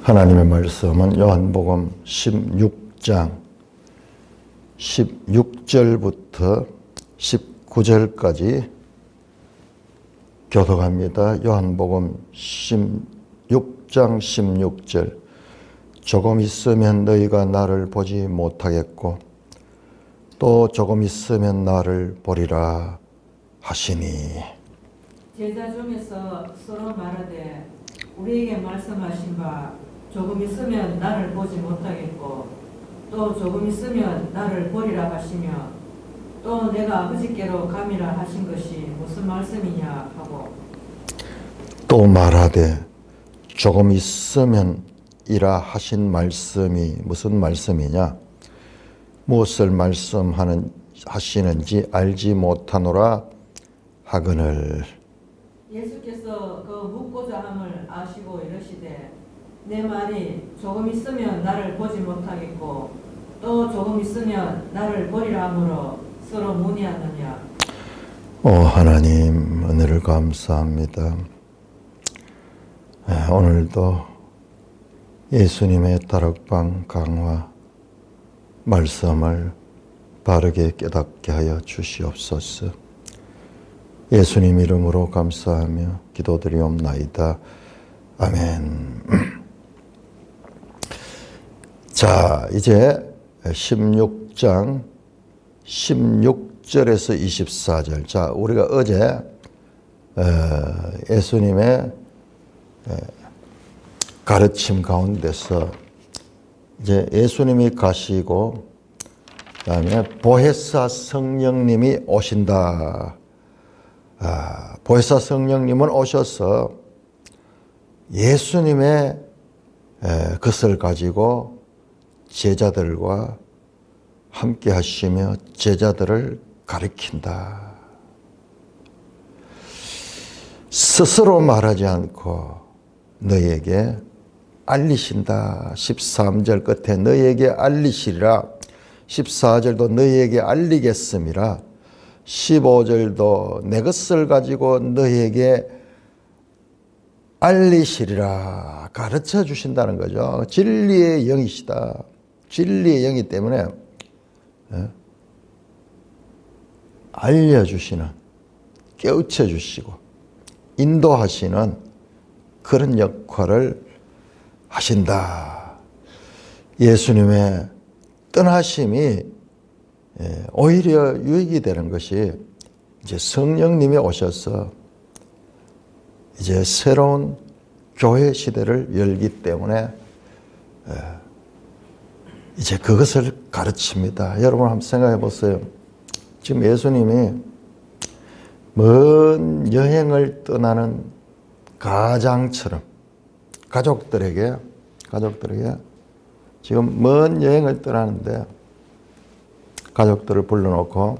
하나님의 말씀은 요한복음 16장 16절부터 19절까지 교독합니다. 요한복음 16장 16절. 조금 있으면 너희가 나를 보지 못하겠고 또 조금 있으면 나를 보리라 하시니. 제자 중에서 서로 말하되 우리에게 말씀하신 바 조금 있으면 나를 보지 못하겠고 또 조금 있으면 나를 보리라 하시며 또 내가 아버지께로 감이라 하신 것이 무슨 말씀이냐 하고 또 말하되 조금 있으면 이라 하신 말씀이 무슨 말씀이냐, 무엇을 말씀하시는지 알지 못하노라 하거늘. 예수께서 그 묻고자 함을 아시고 이르시되 내 말이 조금 있으면 나를 보지 못하겠고 또 조금 있으면 나를 보리라 하므로 서로 문의하느냐. 하나님 은혜를 감사합니다. 오늘도 예수님의 다락방 강화 말씀을 바르게 깨닫게 하여 주시옵소서. 예수님 이름으로 감사하며 기도드리옵나이다. 아멘. 자, 이제 16장 16절에서 24절. 자, 우리가 어제 예수님의 가르침 가운데서 이제 예수님이 가시고 그다음에 보혜사 성령님이 오신다. 보혜사 성령님은 오셔서 예수님의 것을 가지고 제자들과 함께 하시며 제자들을 가르친다. 스스로 말하지 않고 너희에게 알리신다. 13절 끝에 너희에게 알리시리라. 14절도 너희에게 알리겠음이라. 15절도 내 것을 가지고 너희에게 알리시리라. 가르쳐 주신다는 거죠. 진리의 영이시다. 진리의 영이 때문에 알려주시는, 깨우쳐 주시고 인도하시는 그런 역할을 하신다. 예수님의 떠나심이 오히려 유익이 되는 것이 이제 성령님이 오셔서 이제 새로운 교회 시대를 열기 때문에 이제 그것을 가르칩니다. 여러분 한번 생각해 보세요. 지금 예수님이 먼 여행을 떠나는 가장처럼 가족들에게 지금 먼 여행을 떠나는데 가족들을 불러놓고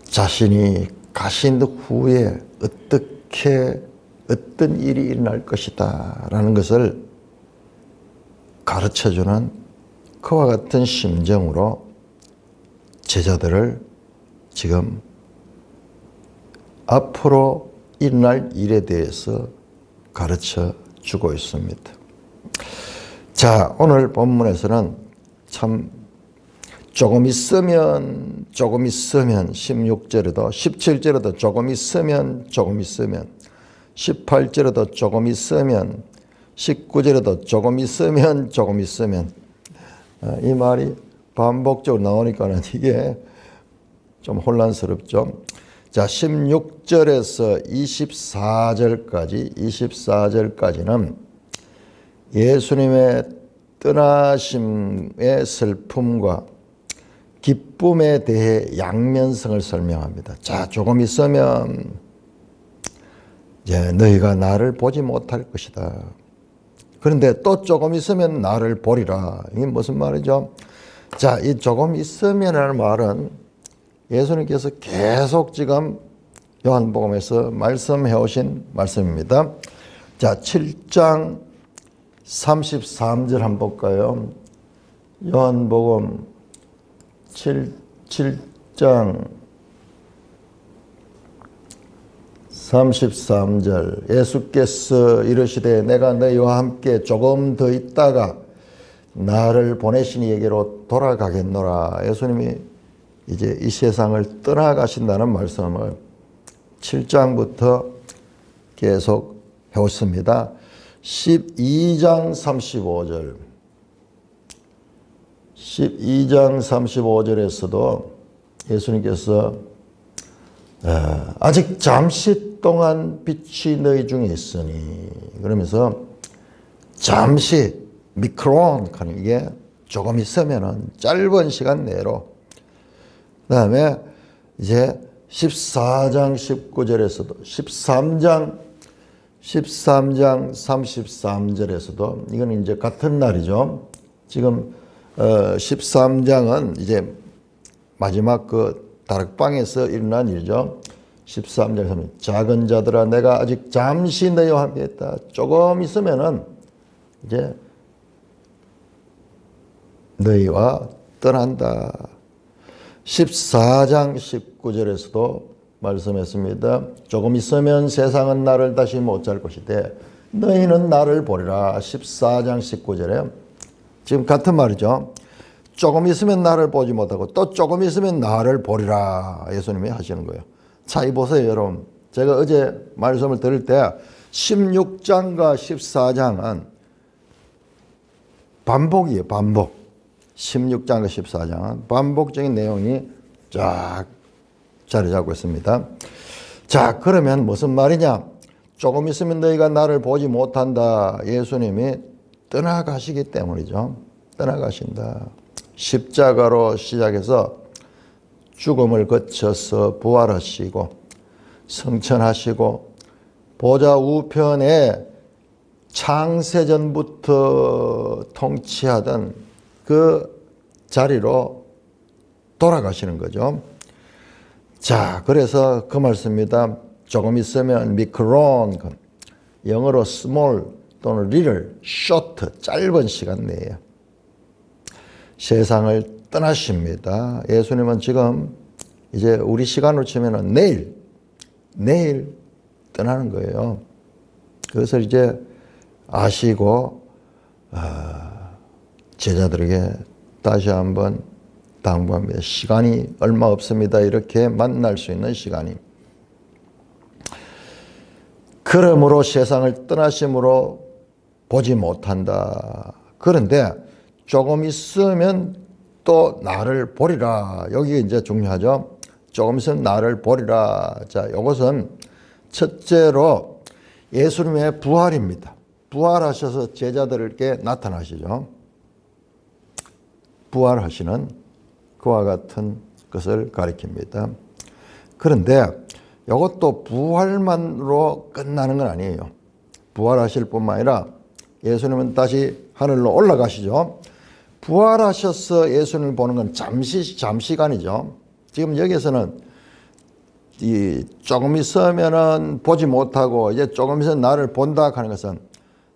자신이 가신 후에 어떤 일이 일어날 것이다 라는 것을 가르쳐주는 그와 같은 심정으로 제자들을 지금 앞으로 일어날 일에 대해서 가르쳐 주고 있습니다. 자, 오늘 본문에서는 참 조금 있으면 16절에도 17절에도 조금 있으면 18절에도 조금 있으면 19절에도 조금 있으면 이 말이 반복적으로 나오니까는 이게 좀 혼란스럽죠. 자, 16절에서 24절까지는 예수님의 떠나심의 슬픔과 기쁨에 대해 양면성을 설명합니다. 자, 조금 있으면 이제 너희가 나를 보지 못할 것이다. 그런데 또 조금 있으면 나를 보리라. 이게 무슨 말이죠? 자, 이 조금 있으면이라는 말은 예수님께서 계속 지금 요한복음에서 말씀해 오신 말씀입니다. 자, 7장 33절 한번 볼까요? 요한복음 7장 33절 예수께서 이르시되 내가 너희와 함께 조금 더 있다가 나를 보내신 이에게로 돌아가겠노라. 예수님이 이제 이 세상을 떠나가신다는 말씀을 7장부터 계속 해왔습니다. 12장 35절 12장 35절에서도 예수님께서 아직 잠시 동안 빛이 너희 중에 있으니 그러면서 잠시 미크론 하는 이게 조금 있으면은 짧은 시간 내로 그 다음에 이제 14장 19절에서도 13장 33절에서도 이거는 이제 같은 날이죠. 지금 13장은 이제 마지막 그 다락방에서 일어난 일이죠. 13절 작은 자들아 내가 아직 잠시 너희와 함께 있다. 조금 있으면은 이제 너희와 떠난다. 14장 19절에서도 말씀했습니다. 조금 있으면 세상은 나를 다시 못 잘 것이되 너희는 나를 보리라. 14장 19절에 지금 같은 말이죠. 조금 있으면 나를 보지 못하고 또 조금 있으면 나를 보리라. 예수님이 하시는 거예요. 차이 보세요, 여러분. 제가 어제 말씀을 들을 때 16장과 14장은 반복이에요, 반복. 16장과 14장은 반복적인 내용이 쫙 자리 잡고 있습니다. 자, 그러면 무슨 말이냐? 조금 있으면 너희가 나를 보지 못한다. 예수님이 떠나가시기 때문이죠. 떠나가신다. 십자가로 시작해서 죽음을 거쳐서 부활하시고 성천하시고 보좌 우편에 창세전부터 통치하던 그 자리로 돌아가시는 거죠. 자, 그래서 그 말씀입니다. 조금 있으면 미크론, 영어로 small 또는 little, short, 짧은 시간 내에 세상을 떠나십니다. 예수님은 지금 이제 우리 시간으로 치면은 내일 떠나는 거예요. 그것을 이제 아시고 제자들에게 다시 한번 당부합니다. 시간이 얼마 없습니다. 이렇게 만날 수 있는 시간이. 그러므로 세상을 떠나심으로 보지 못한다. 그런데 조금 있으면 또 나를 보리라. 여기 이제 중요하죠. 조금 있으면 나를 보리라. 자, 이것은 첫째로 예수님의 부활입니다. 부활하셔서 제자들에게 나타나시죠. 부활하시는 그와 같은 것을 가리킵니다. 그런데 이것도 부활만으로 끝나는 건 아니에요. 부활하실 뿐만 아니라 예수님은 다시 하늘로 올라가시죠. 부활하셔서 예수님을 보는 건 잠시간이죠. 지금 여기에서는 조금 있으면은 보지 못하고 이제 조금 있으면 나를 본다 하는 것은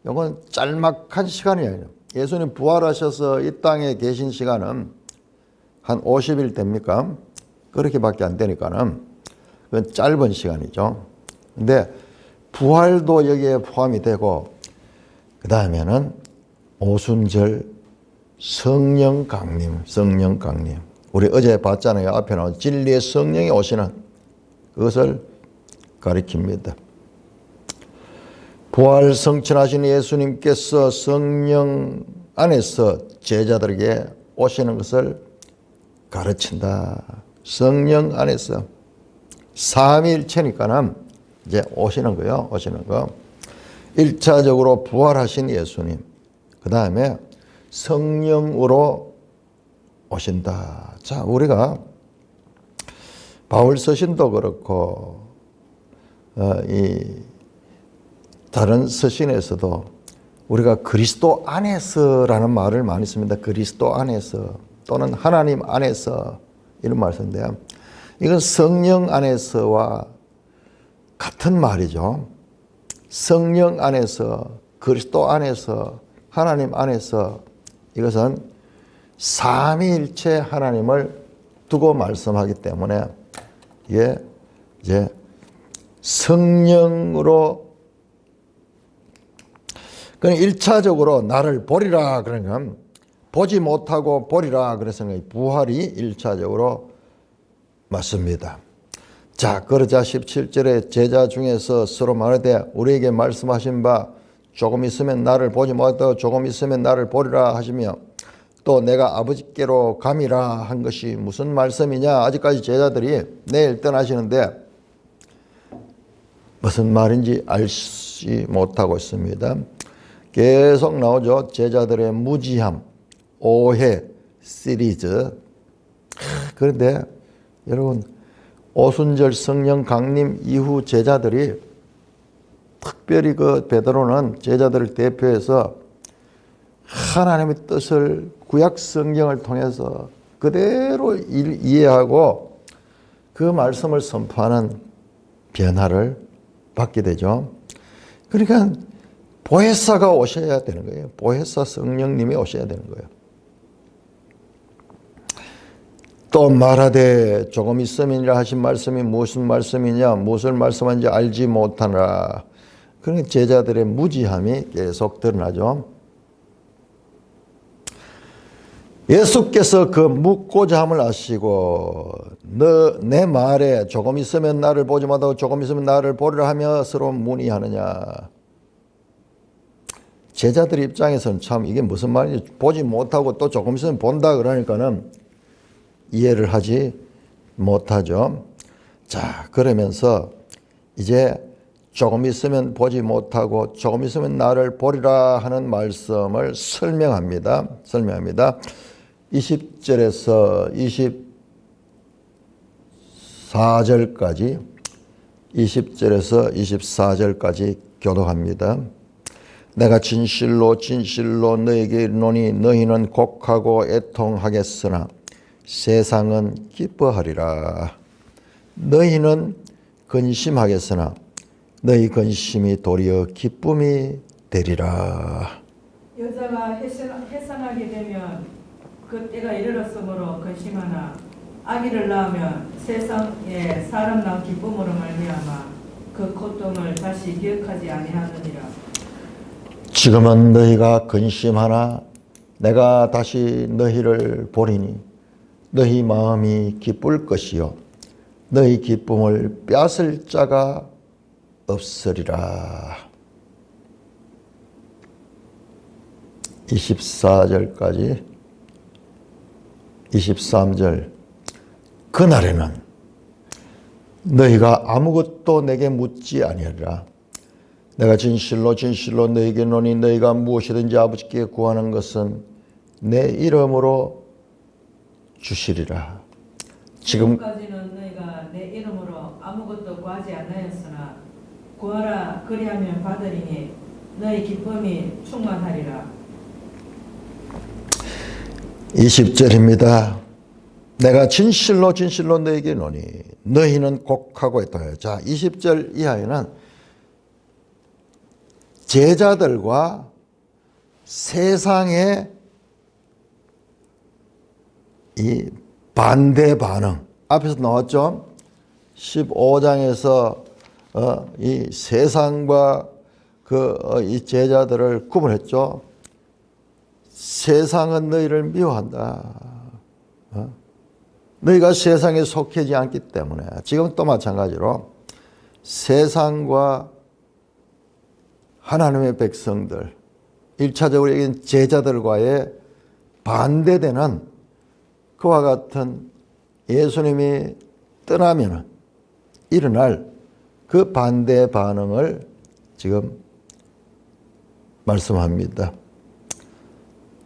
이건 짤막한 시간이 아니에요. 예수님 부활하셔서 이 땅에 계신 시간은 한 50일 됩니까? 그렇게밖에 안 되니까는 그건 짧은 시간이죠. 근데 부활도 여기에 포함이 되고 그 다음에는 오순절 성령 강림. 우리 어제 봤잖아요. 앞에 나온 진리의 성령이 오시는 그것을 가리킵니다. 부활 성천하신 예수님께서 성령 안에서 제자들에게 오시는 것을 가르친다. 성령 안에서 삼위일체니까는 이제 오시는 거요. 오시는 거. 1차적으로 부활하신 예수님. 그 다음에 성령으로 오신다. 자, 우리가 바울 서신도 그렇고 이 다른 서신에서도 우리가 그리스도 안에서라는 말을 많이 씁니다. 그리스도 안에서 또는 하나님 안에서 이런 말 쓰는데요. 이건 성령 안에서와 같은 말이죠. 성령 안에서, 그리스도 안에서, 하나님 안에서 이것은 삼위일체 하나님을 두고 말씀하기 때문에 이게 이제 성령으로 그냥 1차적으로 나를 보리라 그러니까 보지 못하고 보리라 그래서 부활이 1차적으로 맞습니다. 자, 그러자 17절에 제자 중에서 서로 말하되 우리에게 말씀하신 바 조금 있으면 나를 보지 못하고 조금 있으면 나를 보리라 하시며 또 내가 아버지께로 감이라 한 것이 무슨 말씀이냐. 아직까지 제자들이 내일 떠나시는데 무슨 말인지 알지 못하고 있습니다. 계속 나오죠. 제자들의 무지함, 오해 시리즈. 그런데 여러분 오순절 성령 강림 이후 제자들이 특별히 그 베드로는 제자들을 대표해서 하나님의 뜻을 구약 성경을 통해서 그대로 이해하고 그 말씀을 선포하는 변화를 받게 되죠. 그러니까 보혜사가 오셔야 되는 거예요. 보혜사 성령님이 오셔야 되는 거예요. 또 말하되 조금 있음이니라 하신 말씀이 무슨 말씀이냐 무엇을 말씀하는지 알지 못하느라. 그러니까 제자들의 무지함이 계속 드러나죠. 예수께서 그 묻고자 함을 아시고 너 내 말에 조금 있으면 나를 보지 못하고 조금 있으면 나를 보리라 하며 서로 문의하느냐. 제자들 입장에서는 참 이게 무슨 말인지 보지 못하고 또 조금 있으면 본다 그러니까는 이해를 하지 못하죠. 자, 그러면서 이제 조금 있으면 보지 못하고 조금 있으면 나를 보리라 하는 말씀을 설명합니다. 20절에서 24절까지 20절에서 24절까지 교독합니다. 내가 진실로 진실로 너에게 이르노니 너희는 곡하고 애통하겠으나 세상은 기뻐하리라. 너희는 근심하겠으나 너희 근심이 도리어 기쁨이 되리라. 여자가 해산하게 되면 그 때가 이르렀으므로 근심하나 아기를 낳으면 세상에 사람 낳은 기쁨으로 말미암아 그 고통을 다시 기억하지 아니하느니라. 지금은 너희가 근심하나 내가 다시 너희를 보리니 너희 마음이 기쁠 것이요 너희 기쁨을 빼앗을 자가 없으리라. 24절까지 23절 그날에는 너희가 아무것도 내게 묻지 아니하리라. 내가 진실로 진실로 너희에게 이르노니 너희가 무엇이든지 아버지께 구하는 것은 내 이름으로 주시리라. 지금까지는 너희가 내 이름으로 아무것도 구하지 않았으나 구하라 그리하면 받으리니 너희 기쁨이 충만하리라. 20절입니다. 내가 진실로 진실로 너희에게 이르노니 너희는 곡하고 있다. 자, 20절 이하에는 제자들과 세상의 이 반대 반응 앞에서 나왔죠. 15장에서 이 세상과 이 제자들을 구분했죠. 세상은 너희를 미워한다. 너희가 세상에 속하지 않기 때문에 지금 또 마찬가지로 세상과 하나님의 백성들 1차적으로 얘기한 제자들과의 반대되는 그와 같은 예수님이 떠나면 일어날 그 반대 반응을 지금 말씀합니다.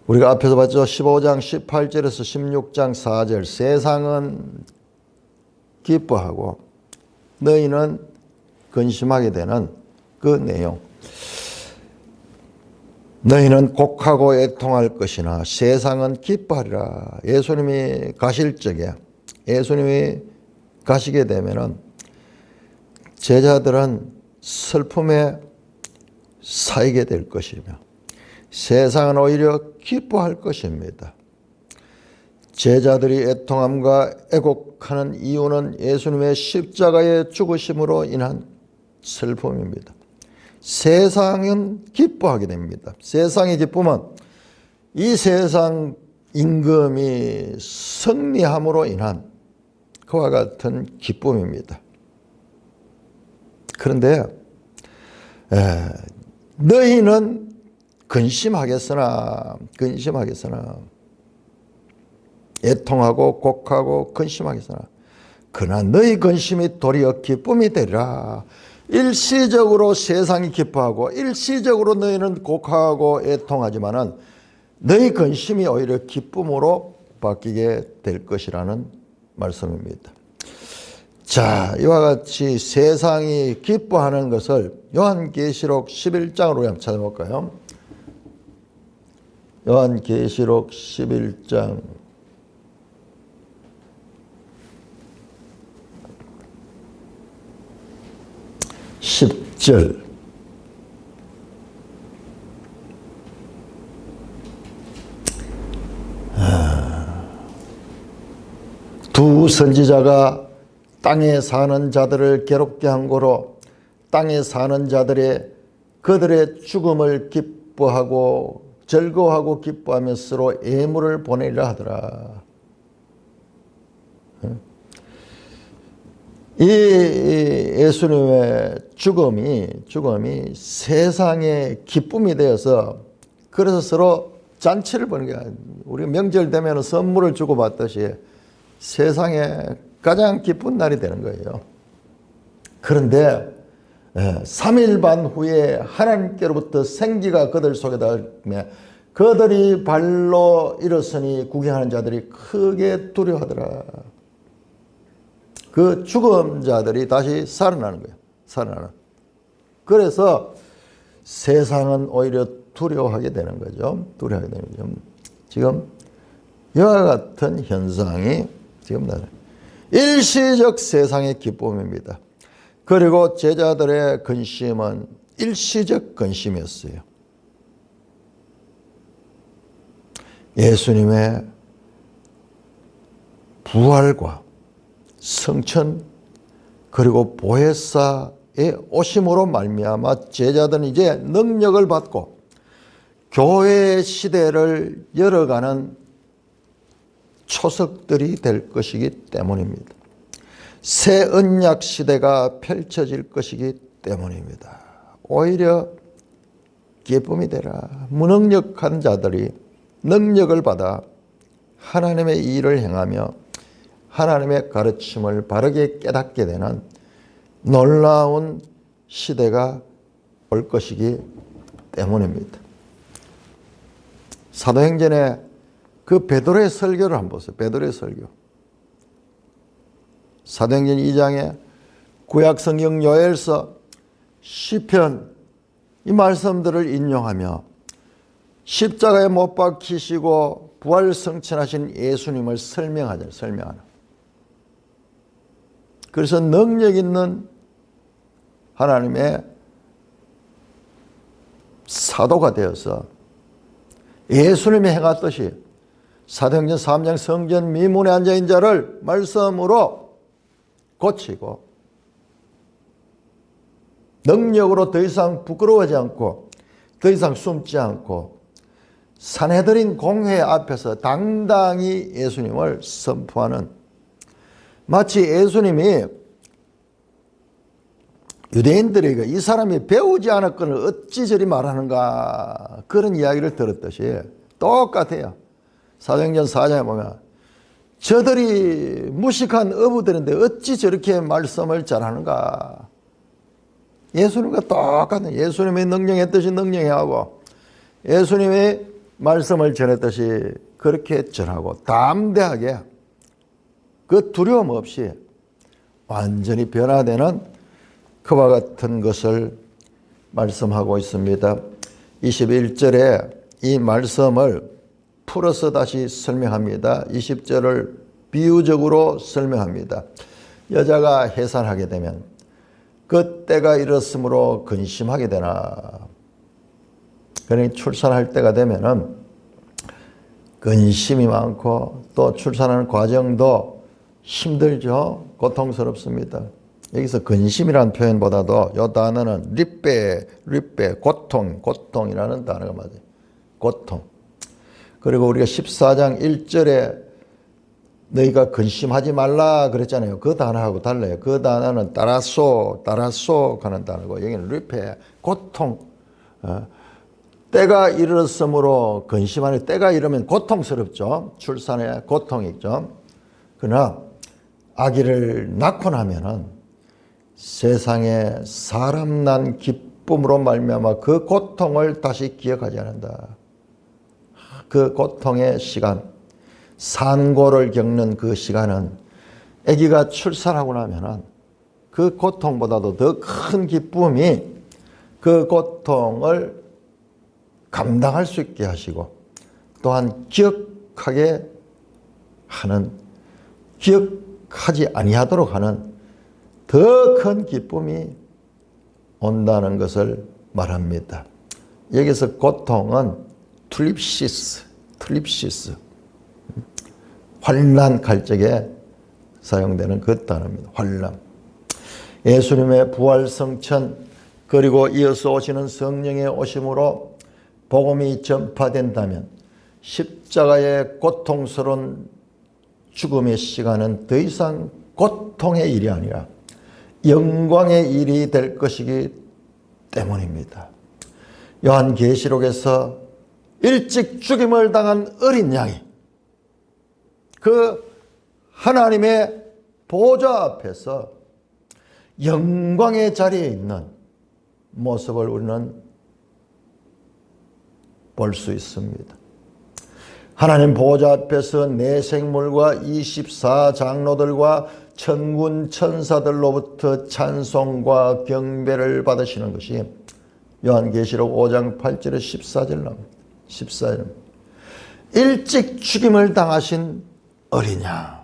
우리가 앞에서 봤죠. 15장 18절에서 16장 4절 세상은 기뻐하고 너희는 근심하게 되는 그 내용. 너희는 곡하고 애통할 것이나 세상은 기뻐하리라. 예수님이 가실 적에 예수님이 가시게 되면은 제자들은 슬픔에 쌓이게 될 것이며 세상은 오히려 기뻐할 것입니다. 제자들이 애통함과 애곡하는 이유는 예수님의 십자가의 죽으심으로 인한 슬픔입니다. 세상은 기뻐하게 됩니다. 세상의 기쁨은 이 세상 임금이 승리함으로 인한 그와 같은 기쁨입니다. 그런데 너희는 근심하겠으나 애통하고 곡하고 근심하겠으나 그러나 너희 근심이 도리어 기쁨이 되리라. 일시적으로 세상이 기뻐하고 일시적으로 너희는 곡하고 애통하지만은 너희 근심이 오히려 기쁨으로 바뀌게 될 것이라는 말씀입니다. 자, 이와 같이 세상이 기뻐하는 것을 요한계시록 11장으로 한번 찾아볼까요? 요한계시록 11장 10절. 두 선지자가 땅에 사는 자들을 괴롭게 한 고로 땅에 사는 자들의 그들의 죽음을 기뻐하고 즐거워하고 기뻐하며 서로 예물을 보내리라 하더라. 이 예수님의 죽음이 세상의 기쁨이 되어서 그래서 서로 잔치를 보는 거야. 우리 명절 되면 선물을 주고받듯이 세상에 가장 기쁜 날이 되는 거예요. 그런데 3일 반 후에 하나님께로부터 생기가 그들 속에 닿으며 그들이 발로 일어서니 구경하는 자들이 크게 두려워하더라. 그 죽은 자들이 다시 살아나는 거예요. 살아나는. 그래서 세상은 오히려 두려워하게 되는 거죠. 두려워하게 되는 거죠. 지금 이와 같은 현상이 지금 나는 일시적 세상의 기쁨입니다. 그리고 제자들의 근심은 일시적 근심이었어요. 예수님의 부활과 성천 그리고 보혜사의 오심으로 말미암아 제자들은 이제 능력을 받고 교회의 시대를 열어가는 초석들이 될 것이기 때문입니다. 새 언약 시대가 펼쳐질 것이기 때문입니다. 오히려 기쁨이 되라. 무능력한 자들이 능력을 받아 하나님의 일을 행하며 하나님의 가르침을 바르게 깨닫게 되는 놀라운 시대가 올 것이기 때문입니다. 사도행전에 그 베드로의 설교를 한번 보세요. 베드로의 설교. 사도행전 2장에 구약성경 요엘서 시편 이 말씀들을 인용하며 십자가에 못 박히시고 부활 성천하신 예수님을 설명하는. 그래서 능력 있는 하나님의 사도가 되어서 예수님이 행했듯이 사도행전 3장 성전 미문에 앉아있는 자를 말씀으로 고치고 능력으로 더 이상 부끄러워하지 않고 더 이상 숨지 않고 산헤드린 공회 앞에서 당당히 예수님을 선포하는, 마치 예수님이 유대인들에게 이 사람이 배우지 않았거늘 어찌 저리 말하는가 그런 이야기를 들었듯이 똑같아요. 사도행전 4장에 보면 저들이 무식한 어부들인데 어찌 저렇게 말씀을 잘하는가. 예수님과 똑같은, 예수님이 능령했듯이 능령하고 예수님이 말씀을 전했듯이 그렇게 전하고 담대하게 그 두려움 없이 완전히 변화되는 그와 같은 것을 말씀하고 있습니다. 21절에 이 말씀을 풀어서 다시 설명합니다. 20절을 비유적으로 설명합니다. 여자가 해산하게 되면 그 때가 이렇으므로 근심하게 되나. 그러니 출산할 때가 되면은 근심이 많고 또 출산하는 과정도 힘들죠. 고통스럽습니다. 여기서 근심이라는 표현보다도 이 단어는 리베, 고통이라는 단어가 맞아요. 고통. 그리고 우리가 14장 1절에 너희가 근심하지 말라 그랬잖아요. 그 단어하고 달라요. 그 단어는 따라소 하는 단어고, 여기는 리페, 고통. 때가 이르렀으므로 근심하는, 때가 이르면 고통스럽죠. 출산에 고통이 있죠. 그러나 아기를 낳고 나면은 세상에 사람 난 기쁨으로 말미암아 그 고통을 다시 기억하지 않는다. 그 고통의 시간, 산고를 겪는 그 시간은 아기가 출산하고 나면은 그 고통보다도 더 큰 기쁨이 그 고통을 감당할 수 있게 하시고, 또한 기억하게 하는, 기억하지 아니하도록 하는 더 큰 기쁨이 온다는 것을 말합니다. 여기서 고통은 툴립시스, 환난 갈 적에 사용되는 그 단어입니다. 환난. 예수님의 부활 성천, 그리고 이어서 오시는 성령의 오심으로 복음이 전파된다면 십자가의 고통스러운 죽음의 시간은 더 이상 고통의 일이 아니라 영광의 일이 될 것이기 때문입니다. 요한계시록에서 일찍 죽임을 당한 어린 양이 그 하나님의 보좌 앞에서 영광의 자리에 있는 모습을 우리는 볼 수 있습니다. 하나님 보좌 앞에서 내 생물과 24장로들과 천군 천사들로부터 찬송과 경배를 받으시는 것이 요한계시록 5장 8절에 14절 나옵니다. 14절. 일찍 죽임을 당하신 어린 양,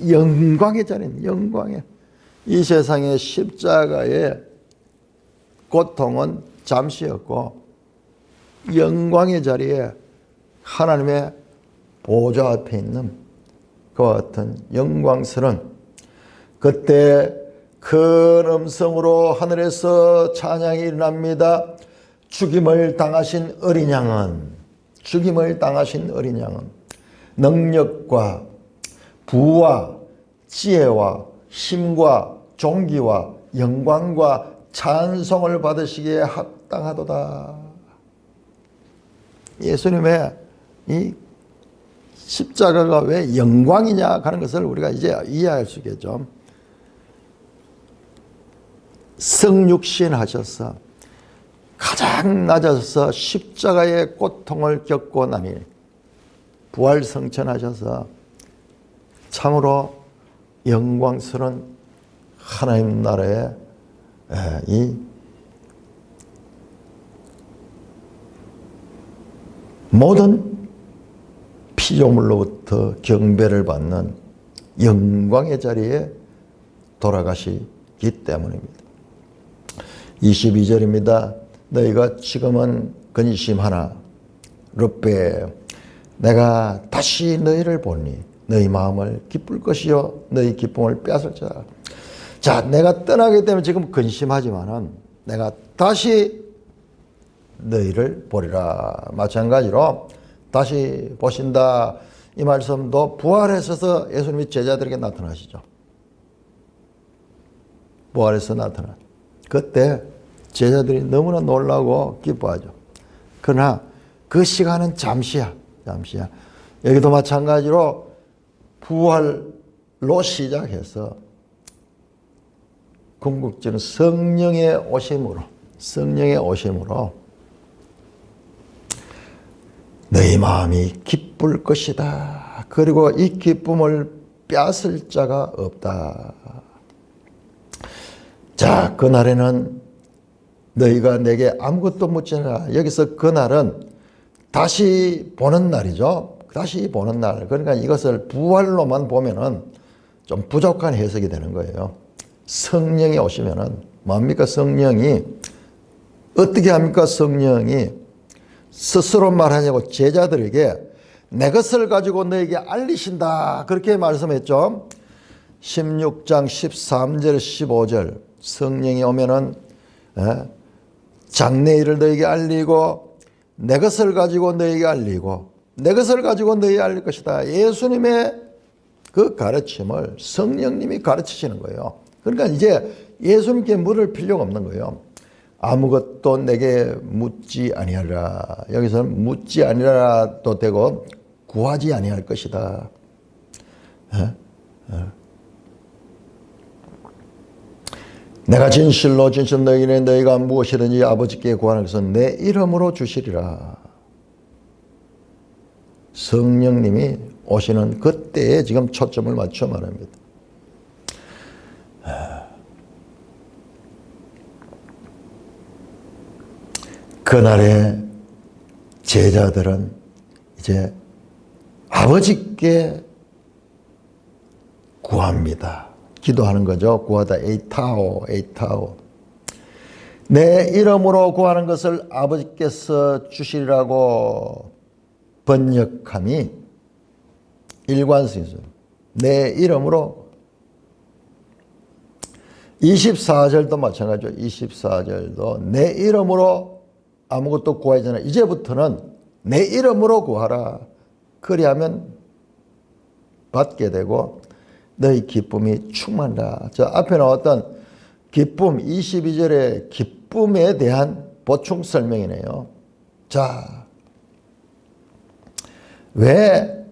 영광의 자리는 영광의, 이 세상의 십자가의 고통은 잠시였고 영광의 자리에 하나님의 보좌 앞에 있는 그와 같은 영광스러운, 그때 큰 음성으로 하늘에서 찬양이 일어납니다. 죽임을 당하신 어린 양은 능력과 부와 지혜와 힘과 존귀와 영광과 찬송을 받으시기에 합당하도다. 예수님의 이 십자가가 왜 영광이냐 하는 것을 우리가 이제 이해할 수 있겠죠. 성육신 하셔서 가장 낮아서 십자가의 고통을 겪고 나니 부활성천하셔서 참으로 영광스러운 하나님 나라의 이 모든 피조물로부터 경배를 받는 영광의 자리에 돌아가시기 때문입니다. 22절입니다. 너희가 지금은 근심하나 르베 내가 다시 너희를 보니 너희 마음을 기쁠 것이요 너희 기쁨을 빼앗을 자라. 자, 내가 떠나게 되면 지금 근심하지만은 내가 다시 너희를 보리라. 마찬가지로 다시 보신다. 이 말씀도 부활하셔서 예수님이 제자들에게 나타나시죠. 부활해서 나타나. 그때 제자들이 너무나 놀라고 기뻐하죠. 그러나 그 시간은 잠시야. 여기도 마찬가지로 부활로 시작해서 궁극적인 성령의 오심으로 너희 마음이 기쁠 것이다. 그리고 이 기쁨을 빼앗을 자가 없다. 자, 그날에는 너희가 내게 아무것도 묻지 않아. 여기서 그날은 다시 보는 날이죠. 다시 보는 날. 그러니까 이것을 부활로만 보면은 좀 부족한 해석이 되는 거예요. 성령이 오시면은 뭡니까? 성령이 어떻게 합니까? 성령이 스스로 말하냐고 제자들에게 내 것을 가지고 너에게 알리신다. 그렇게 말씀했죠. 16장 13절 15절 성령이 오면은 장래일을 너에게 알리고 내 것을 가지고 너에게 알리고 내 것을 가지고 너에게 알릴 것이다. 예수님의 그 가르침을 성령님이 가르치시는 거예요. 그러니까 이제 예수님께 물을 필요가 없는 거예요. 아무것도 내게 묻지 아니하리라. 여기서는 묻지 아니하라도 되고 구하지 아니할 것이다. 내가 진실로 너희는 너희가 무엇이든지 아버지께 구하는 것은 내 이름으로 주시리라. 성령님이 오시는 그때에 지금 초점을 맞춰 말합니다. 그날의 제자들은 이제 아버지께 구합니다. 기도하는 거죠. 구하다 에이타오. 내 이름으로 구하는 것을 아버지께서 주시리라고 번역함이 일관성이죠. 내 이름으로 24절도 마찬가지죠. 24절도 내 이름으로 아무것도 구하잖아요. 이제부터는 내 이름으로 구하라. 그리하면 받게 되고 너희 기쁨이 충만하라. 저 앞에 나왔던 기쁨 22절의 기쁨에 대한 보충 설명이네요. 자, 왜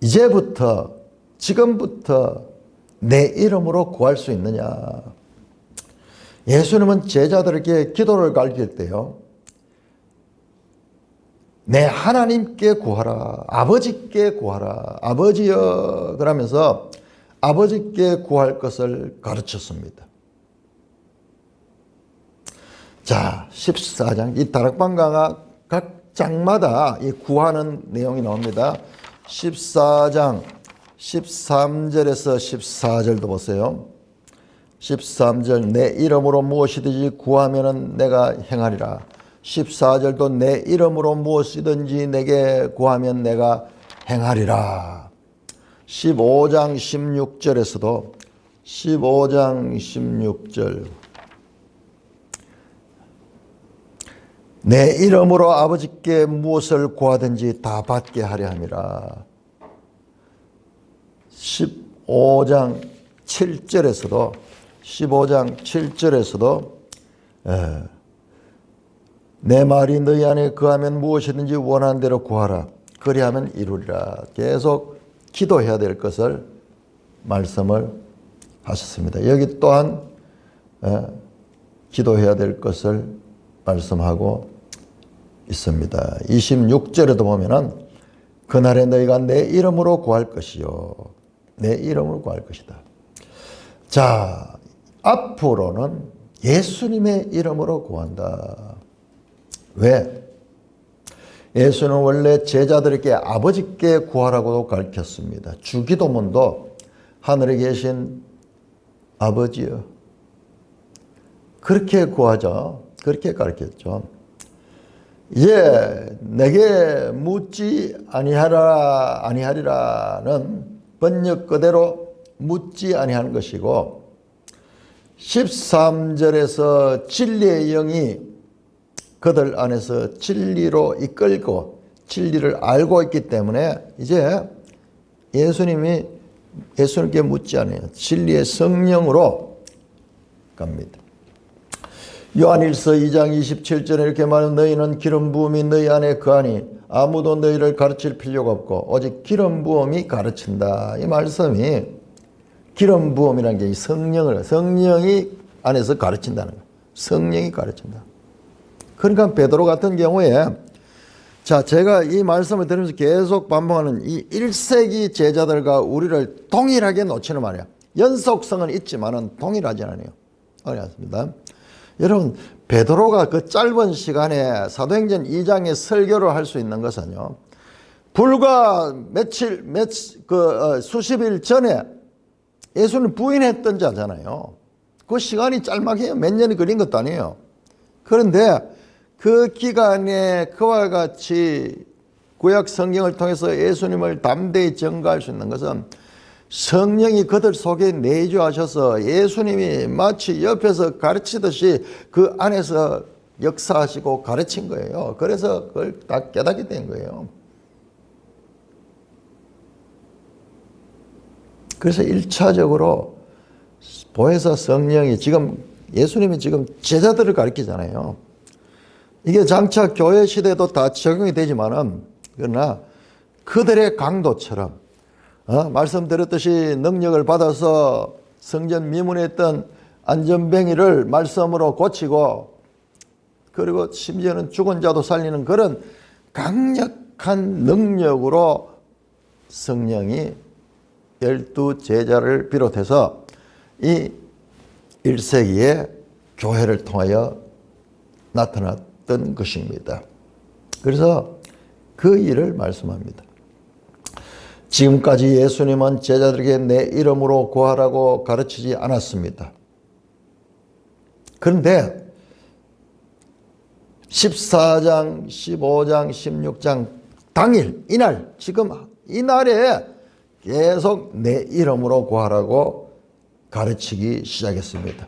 이제부터 지금부터 내 이름으로 구할 수 있느냐? 예수님은 제자들에게 기도를 가르칠 때요. 내 하나님께 구하라. 아버지께 구하라. 아버지여 그러면서 아버지께 구할 것을 가르쳤습니다. 자, 14장 이 다락방 강화 각 장마다 이 구하는 내용이 나옵니다. 14장 13절에서 14절도 보세요. 13절 내 이름으로 무엇이든지 구하면 내가 행하리라. 14절도 내 이름으로 무엇이든지 내게 구하면 내가 행하리라. 15장 16절에서도 15장 16절 내 이름으로 아버지께 무엇을 구하든지 다 받게 하려 함이라. 15장 7절에서도 15장 7절에서도 내 말이 너희 안에 거하면 무엇이든지 원하는 대로 구하라. 그리하면 이루리라. 계속 기도해야 될 것을 말씀을 하셨습니다. 여기 또한 기도해야 될 것을 말씀하고 있습니다. 26절에도 보면은 그날에 너희가 내 이름으로 구할 것이요. 내 이름으로 구할 것이다. 자, 앞으로는 예수님의 이름으로 구한다. 왜? 예수는 원래 제자들에게 아버지께 구하라고도 가르쳤습니다. 주기도문도 하늘에 계신 아버지여. 그렇게 구하죠. 그렇게 가르쳤죠. 이제 내게 묻지 아니하리라는 번역 그대로 묻지 아니하는 것이고 13절에서 진리의 영이 그들 안에서 진리로 이끌고 진리를 알고 있기 때문에 이제 예수님께 묻지 않아요. 진리의 성령으로 갑니다. 요한일서 2장 27절에 이렇게 말하면 너희는 기름 부음이 너희 안에 거하니 아무도 너희를 가르칠 필요가 없고 오직 기름 부음이 가르친다. 이 말씀이 기름 부음이라는 게 성령이 안에서 가르친다는 거예요. 성령이 가르친다. 그러니까 베드로 같은 경우에 자, 제가 이 말씀을 들으면서 계속 반복하는 이 1세기 제자들과 우리를 동일하게 놓치는 말이야. 연속성은 있지만은 동일하지 않아요. 어렵습니다. 여러분, 베드로가 그 짧은 시간에 사도행전 2장의 설교를 할 수 있는 것은요. 불과 수십일 전에 예수는 부인했던 자잖아요. 그 시간이 짤막해요. 몇 년이 걸린 것도 아니에요. 그런데 그 기간에 그와 같이 구약 성경을 통해서 예수님을 담대히 증거할 수 있는 것은 성령이 그들 속에 내주하셔서 예수님이 마치 옆에서 가르치듯이 그 안에서 역사하시고 가르친 거예요. 그래서 그걸 다 깨닫게 된 거예요. 그래서 1차적으로 보혜사 성령이 지금 예수님이 지금 제자들을 가르치잖아요. 이게 장차 교회 시대도 다 적용이 되지만은 그러나 그들의 강도처럼 말씀드렸듯이 능력을 받아서 성전 미문에 있던 안전뱅이를 말씀으로 고치고 그리고 심지어는 죽은 자도 살리는 그런 강력한 능력으로 성령이 12 제자를 비롯해서 이 1세기의 교회를 통하여 나타났던 것입니다. 그래서 그 일을 말씀합니다. 지금까지 예수님은 제자들에게 내 이름으로 구하라고 가르치지 않았습니다. 그런데 14장, 15장, 16장 당일, 이날, 지금 이날에 계속 내 이름으로 구하라고 가르치기 시작했습니다.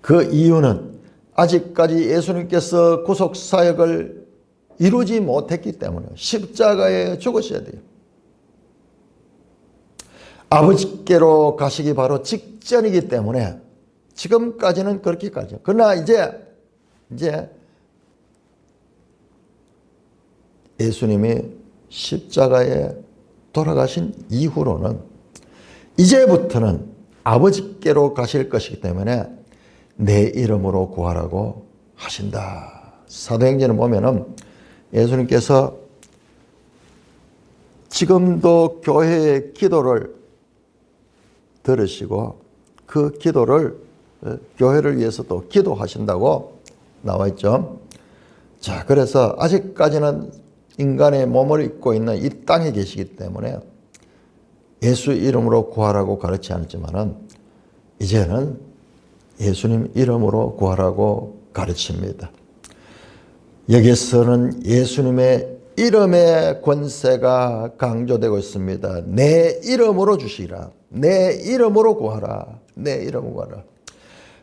그 이유는 아직까지 예수님께서 구속사역을 이루지 못했기 때문에 십자가에 죽으셔야 돼요. 아버지께로 가시기 바로 직전이기 때문에 지금까지는 그렇게까지. 그러나 이제 예수님이 십자가에 돌아가신 이후로는 이제부터는 아버지께로 가실 것이기 때문에 내 이름으로 구하라고 하신다. 사도행전을 보면은 예수님께서 지금도 교회의 기도를 들으시고 그 기도를 교회를 위해서도 기도하신다고 나와 있죠. 자, 그래서 아직까지는 인간의 몸을 입고 있는 이 땅에 계시기 때문에 예수 이름으로 구하라고 가르치지 않았지만은 이제는 예수님 이름으로 구하라고 가르칩니다. 여기서는 예수님의 이름의 권세가 강조되고 있습니다. 내 이름으로 주시라. 내 이름으로 구하라. 내 이름으로 구하라.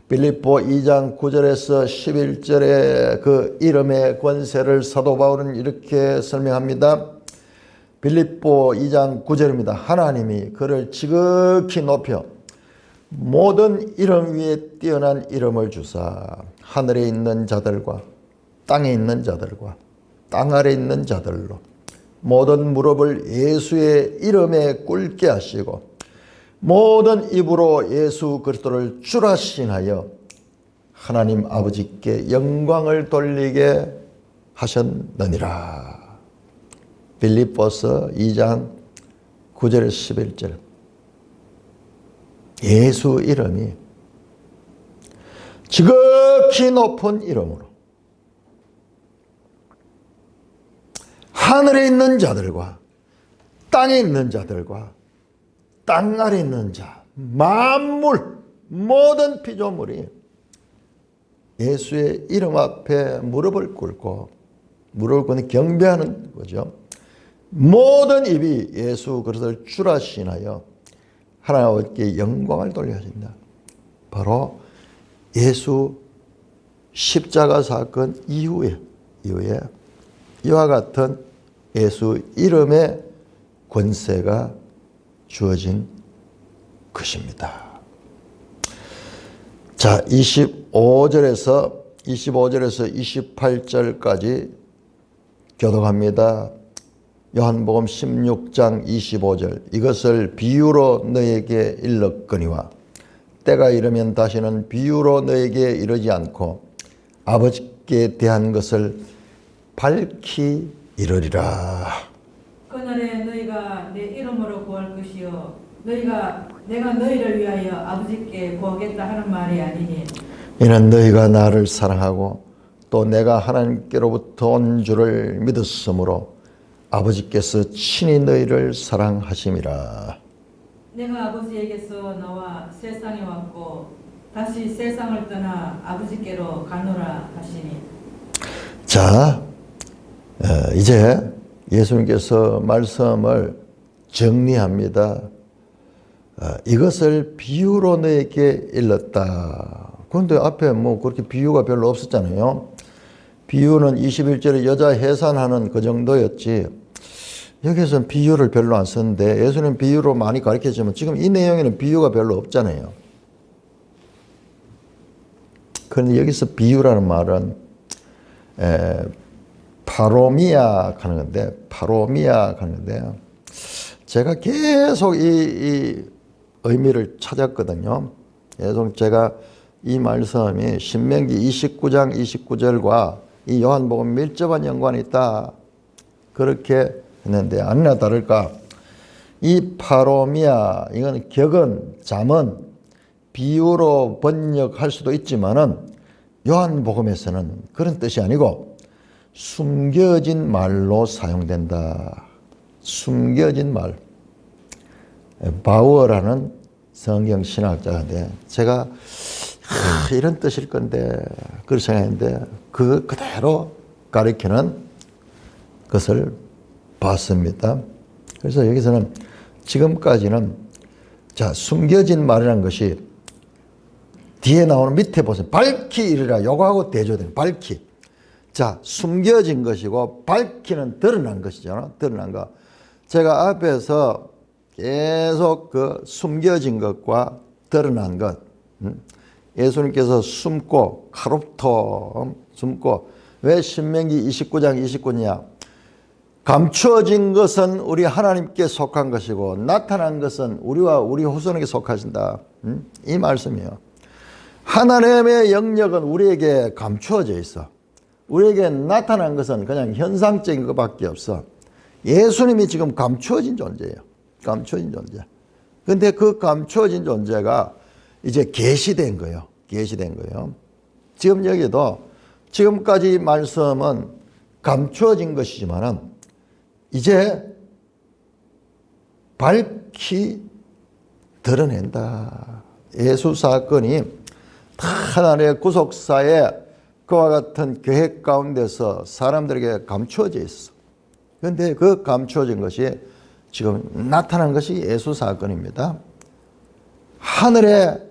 빌립보 2장 9절에서 11절의 그 이름의 권세를 사도 바울은 이렇게 설명합니다. 빌립보 2장 9절입니다. 하나님이 그를 지극히 높여 모든 이름 위에 뛰어난 이름을 주사 하늘에 있는 자들과 땅에 있는 자들과 땅 아래 있는 자들로 모든 무릎을 예수의 이름에 꿇게 하시고 모든 입으로 예수 그리스도를 주라 시인하여 하나님 아버지께 영광을 돌리게 하셨느니라. 빌립보서 2장 9절에서 11절. 예수 이름이 지극히 높은 이름으로 하늘에 있는 자들과 땅에 있는 자들과 땅 아래 있는 자, 만물, 모든 피조물이 예수의 이름 앞에 무릎을 꿇고 무릎을 꿇는 경배하는 거죠. 모든 입이 예수 그리스도를 주라 시인하여 하나님 아버지께 영광을 돌려하신다. 바로 예수 십자가 사건 이후에 이와 같은 예수 이름의 권세가 주어진 것입니다. 자, 25절에서 28절까지 교독합니다. 요한복음 16장 25절. 이것을 비유로 너에게 일렀거니와 때가 이르면 다시는 비유로 너에게 이르지 않고 아버지께 대한 것을 밝히 이르리라. 그날에 너희가 내 이름으로 구할 것이요 내가 너희를 위하여 아버지께 구하겠다 하는 말이 아니니 이는 너희가 나를 사랑하고 또 내가 하나님께로부터 온 줄을 믿었으므로 아버지께서 친히 너희를 사랑하심이라. 내가 아버지에게서 나와 세상에 왔고 다시 세상을 떠나 아버지께로 가노라 하시니. 자, 이제 예수님께서 말씀을 정리합니다. 이것을 비유로 너에게 일렀다. 그런데 앞에 뭐 그렇게 비유가 별로 없었잖아요. 비유는 21절에 여자 해산하는 그 정도였지, 여기서는 비유를 별로 안 썼는데, 예수님 비유로 많이 가르쳤지만 지금 이 내용에는 비유가 별로 없잖아요. 그런데 여기서 비유라는 말은 파로미아 하는 건데, 파로미아 하는 건데, 제가 계속 이 의미를 찾았거든요. 계속 제가 이 말씀이 신명기 29장 29절과 이 요한복음 밀접한 연관이 있다, 그렇게 했는데, 아니나 다를까 이 파로미아, 이건 격은, 잠은 비유로 번역할 수도 있지만은 요한복음에서는 그런 뜻이 아니고 숨겨진 말로 사용된다. 숨겨진 말. 바우어라는 성경 신학자인데, 제가 이런 뜻일 건데 그렇게 생각했는데 그 그대로 가리키는 것을 봤습니다. 그래서 여기서는 지금까지는, 자, 숨겨진 말이라는 것이 뒤에 나오는, 밑에 보세요. 밝히 이르라. 요거하고 대조되는 밝히. 자, 숨겨진 것이고 밝히는 드러난 것이잖아. 드러난 거. 제가 앞에서 계속 그 숨겨진 것과 드러난 것, 예수님께서 숨고, 카롭토, 숨고, 왜 신명기 29장 29냐? 감추어진 것은 우리 하나님께 속한 것이고 나타난 것은 우리와 우리 후손에게 속하신다. 이 말씀이에요. 하나님의 영역은 우리에게 감추어져 있어. 우리에게 나타난 것은 그냥 현상적인 것밖에 없어. 예수님이 지금 감추어진 존재예요. 감추어진 존재. 근데 그 감추어진 존재가 이제 계시된 거예요. 계시된 거예요. 지금 여기도 지금까지 말씀은 감추어진 것이지만은 이제 밝히 드러낸다. 예수 사건이 하나님의 구속사에 그와 같은 계획 가운데서 사람들에게 감추어져 있어. 그런데 그 감추어진 것이 지금 나타난 것이 예수 사건입니다. 하늘에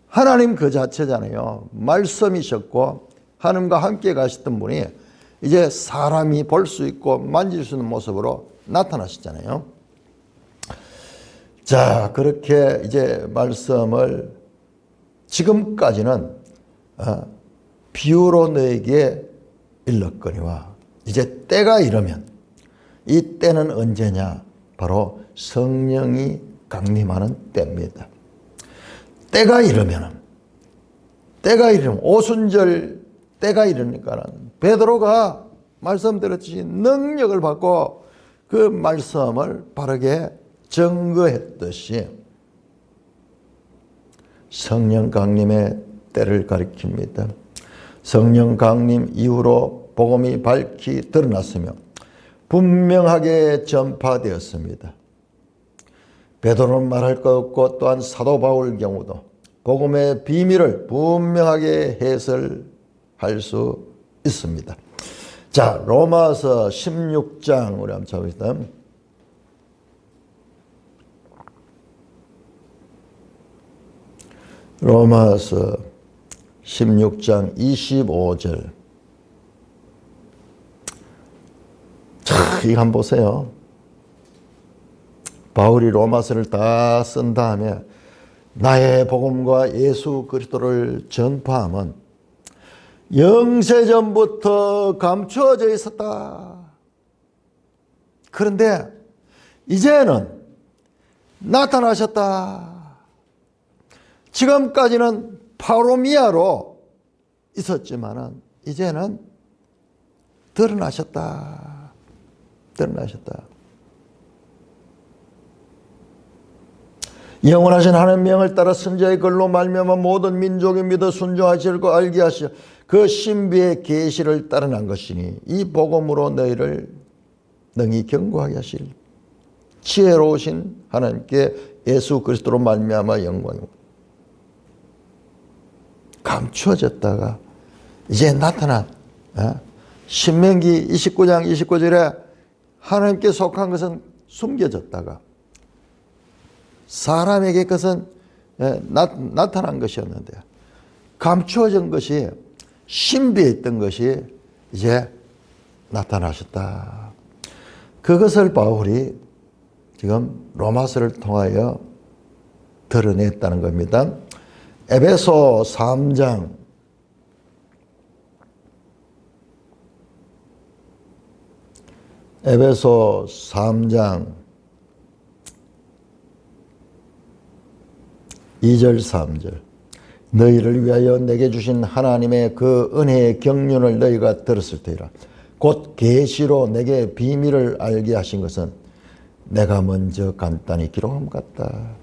하나님 그 자체잖아요. 말씀이셨고 하나님과 함께 가셨던 분이 이제 사람이 볼 수 있고 만질 수 있는 모습으로 나타나셨잖아요. 자, 그렇게 이제 말씀을 지금까지는 비유로 너에게 일렀거니와, 이제 때가 이르면, 이 때는 언제냐? 바로 성령이 강림하는 때입니다. 때가 이르면 오순절 때가 이르니까는 베드로가 말씀드렸듯이 능력을 받고 그 말씀을 바르게 증거했듯이 성령 강림의 때를 가리킵니다. 성령 강림 이후로 복음이 밝히 드러났으며 분명하게 전파되었습니다. 베드로는 말할 것 없고 또한 사도 바울 경우도 복음의 비밀을 분명하게 해설할 수 있습니다. 자, 로마서 16장 우리 한번 찾아봅시다. 로마서 16장 25절. 자, 이거 한번 보세요. 바울이 로마서를 다 쓴 다음에 나의 복음과 예수 그리스도를 전파함은 영세전부터 감추어져 있었다. 그런데 이제는 나타나셨다. 지금까지는 파로미아로 있었지만은 이제는 드러나셨다. 드러나셨다. 영원하신 하나님 명을 따라 선지자의 글로 말미암아 모든 민족이 믿어 순종하시고 알게 하시어 그 신비의 계시를 따라 난 것이니 이 복음으로 너희를 능히 경고하게 하실 지혜로우신 하나님께 예수 그리스도로 말미암아 영광이고, 감추어졌다가 이제 나타난 신명기 29장 29절에 하나님께 속한 것은 숨겨졌다가 사람에게 그것은 나타난 것이었는데 감추어진 것이 신비했던 것이 이제 나타나셨다. 그것을 바울이 지금 로마서를 통하여 드러냈다는 겁니다. 에베소 3장 2절 3절 너희를 위하여 내게 주신 하나님의 그 은혜의 경륜을 너희가 들었을 때라. 곧 계시로 내게 비밀을 알게 하신 것은 내가 먼저 간단히 기록한 것 같다.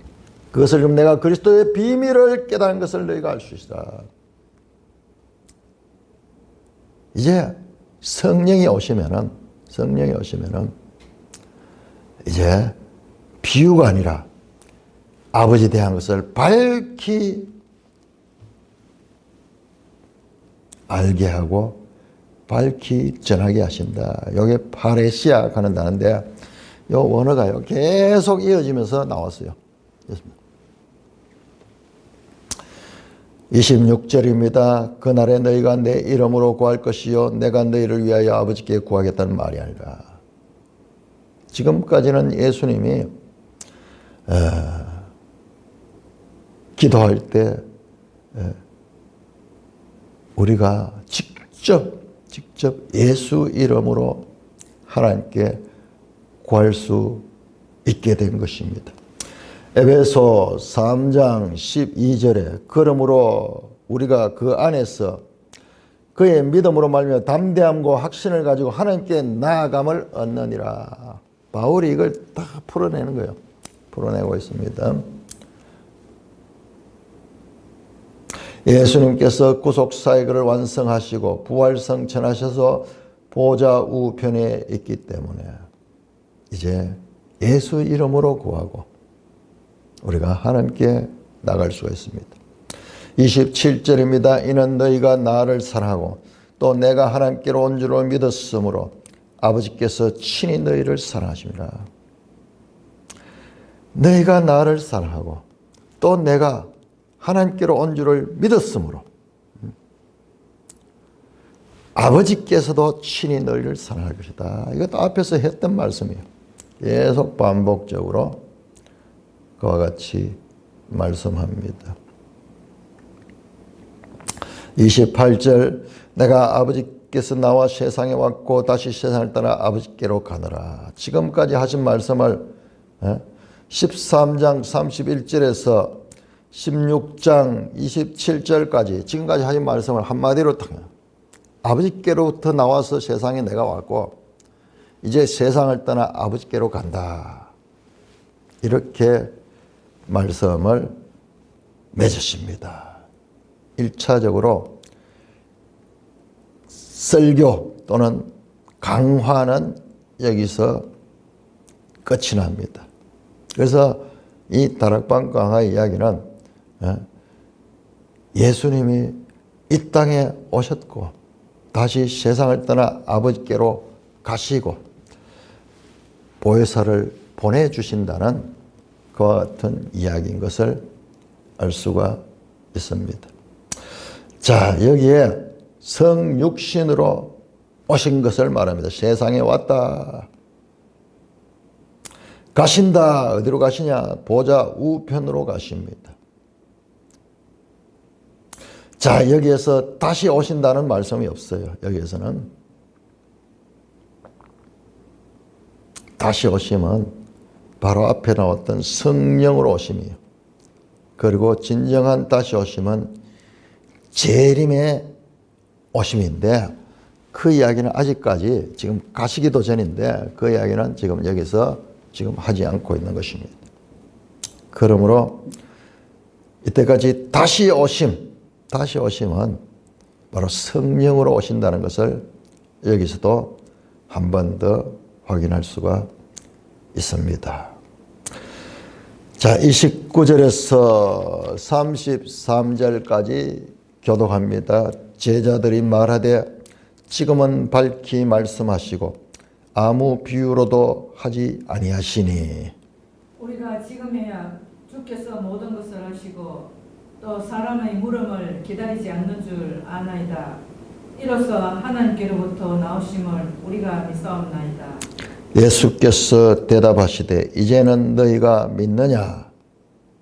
그것을 그럼 내가 그리스도의 비밀을 깨달은 것을 너희가 알 수 있다. 이제 성령이 오시면은 이제 비유가 아니라 아버지에 대한 것을 밝히 알게 하고 밝히 전하게 하신다. 여기 파레시아 하는 단어인데 이 원어가요 계속 이어지면서 나왔어요. 26절입니다. 그날에 너희가 내 이름으로 구할 것이요 내가 너희를 위하여 아버지께 구하겠다는 말이 아니라. 지금까지는 예수님이 기도할 때 우리가 직접 예수 이름으로 하나님께 구할 수 있게 된 것입니다. 에베소 3장 12절에 그러므로 우리가 그 안에서 그의 믿음으로 말미암아 담대함과 확신을 가지고 하나님께 나아감을 얻느니라. 바울이 이걸 다 풀어내는 거예요. 풀어내고 있습니다. 예수님께서 구속사역을 완성하시고 부활성천하셔서 보좌 우편에 있기 때문에 이제 예수 이름으로 구하고 우리가 하나님께 나갈 수가 있습니다. 27절입니다. 이는 너희가 나를 사랑하고 또 내가 하나님께로 온 줄을 믿었으므로 아버지께서 친히 너희를 사랑하십니다. 너희가 나를 사랑하고 또 내가 하나님께로 온 줄을 믿었으므로 아버지께서도 친히 너희를 사랑할 것이다. 이것도 앞에서 했던 말씀이에요. 계속 반복적으로 그와 같이 말씀합니다. 28절 내가 아버지께서 나와 세상에 왔고 다시 세상을 떠나 아버지께로 가노라. 지금까지 하신 말씀을 13장 31절에서 16장 27절까지 지금까지 하신 말씀을 한마디로 딱 아버지께로부터 나와서 세상에 내가 왔고 이제 세상을 떠나 아버지께로 간다. 이렇게 말씀을 맺으십니다. 1차적으로 설교 또는 강화는 여기서 끝이 납니다. 그래서 이 다락방 강화 이야기는 예수님이 이 땅에 오셨고 다시 세상을 떠나 아버지께로 가시고 보혜사를 보내주신다는 그와 같은 이야기인 것을 알 수가 있습니다. 자, 여기에 성육신으로 오신 것을 말합니다. 세상에 왔다. 가신다. 어디로 가시냐? 보좌 우편으로 가십니다. 자, 여기에서 다시 오신다는 말씀이 없어요. 여기에서는 다시 오심은 바로 앞에 나왔던 성령으로 오심이에요. 그리고 진정한 다시 오심은 재림의 오심인데 그 이야기는 아직까지 지금 가시기도 전인데 그 이야기는 지금 여기서 지금 하지 않고 있는 것입니다. 그러므로 이때까지 다시 오심은 바로 성령으로 오신다는 것을 여기서도 한 번 더 확인할 수가 있습니다. 자, 29절에서 33절까지 교독합니다. 제자들이 말하되 지금은 밝히 말씀하시고 아무 비유로도 하지 아니하시니. 우리가 지금에야 주께서 모든 것을 하시고 또 사람의 물음을 기다리지 않는 줄 아나이다. 이로써 하나님께로부터 나오심을 우리가 믿사옵나이다. 예수께서 대답하시되 이제는 너희가 믿느냐?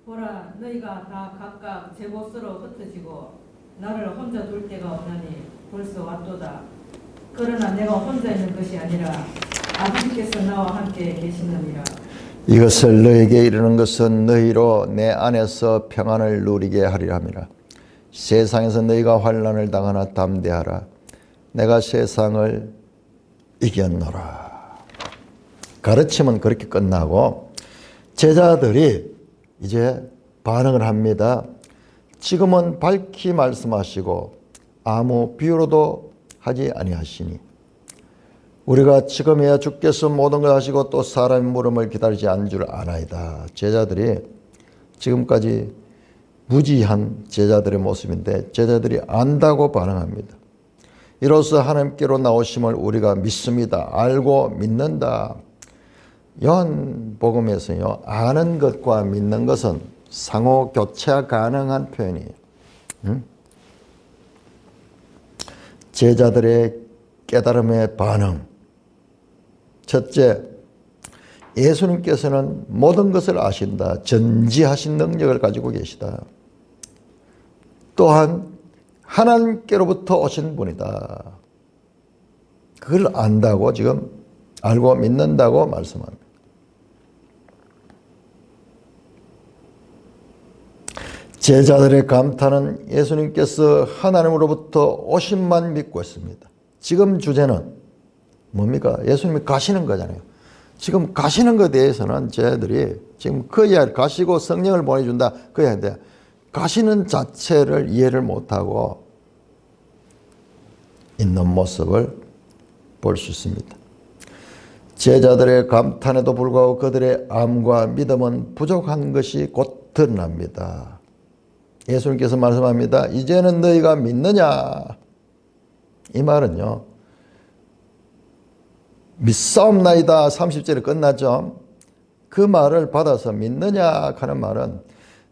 보라, 너희가 다 각각 제 곳으로 흩어지고 나를 혼자 둘 때가 오나니 벌써 왔도다. 그러나 내가 혼자 있는 것이 아니라 아버지께서 나와 함께 계시느니라. 이것을 너에게 이르는 것은 너희로 내 안에서 평안을 누리게 하리라 함이라. 세상에서 너희가 환난을 당하나 담대하라. 내가 세상을 이겼노라. 가르침은 그렇게 끝나고 제자들이 이제 반응을 합니다. 지금은 밝히 말씀하시고 아무 비유로도 하지 아니하시니 우리가 지금이야 주께서 모든 걸 하시고 또 사람의 물음을 기다리지 않은 줄 아나이다. 제자들이 지금까지 무지한 제자들의 모습인데 제자들이 안다고 반응합니다. 이로써 하나님께로 나오심을 우리가 믿습니다. 알고 믿는다. 요한복음에서요, 아는 것과 믿는 것은 상호 교체가 가능한 표현이에요. 제자들의 깨달음의 반응. 첫째, 예수님께서는 모든 것을 아신다. 전지하신 능력을 가지고 계시다. 또한 하나님께로부터 오신 분이다. 그걸 안다고 지금 알고 믿는다고 말씀합니다. 제자들의 감탄은 예수님께서 하나님으로부터 오심만 믿고 있습니다. 지금 주제는 뭡니까? 예수님이 가시는 거잖아요. 지금 가시는 것에 대해서는 제자들이 지금 그 이야기를 가시고 성령을 보내준다. 그 이야기인데 가시는 자체를 이해를 못하고 있는 모습을 볼 수 있습니다. 제자들의 감탄에도 불구하고 그들의 암과 믿음은 부족한 것이 곧 드러납니다. 예수님께서 말씀합니다. 이제는 너희가 믿느냐? 이 말은요, 믿사옵나이다 30절에 끝났죠. 그 말을 받아서 믿느냐 하는 말은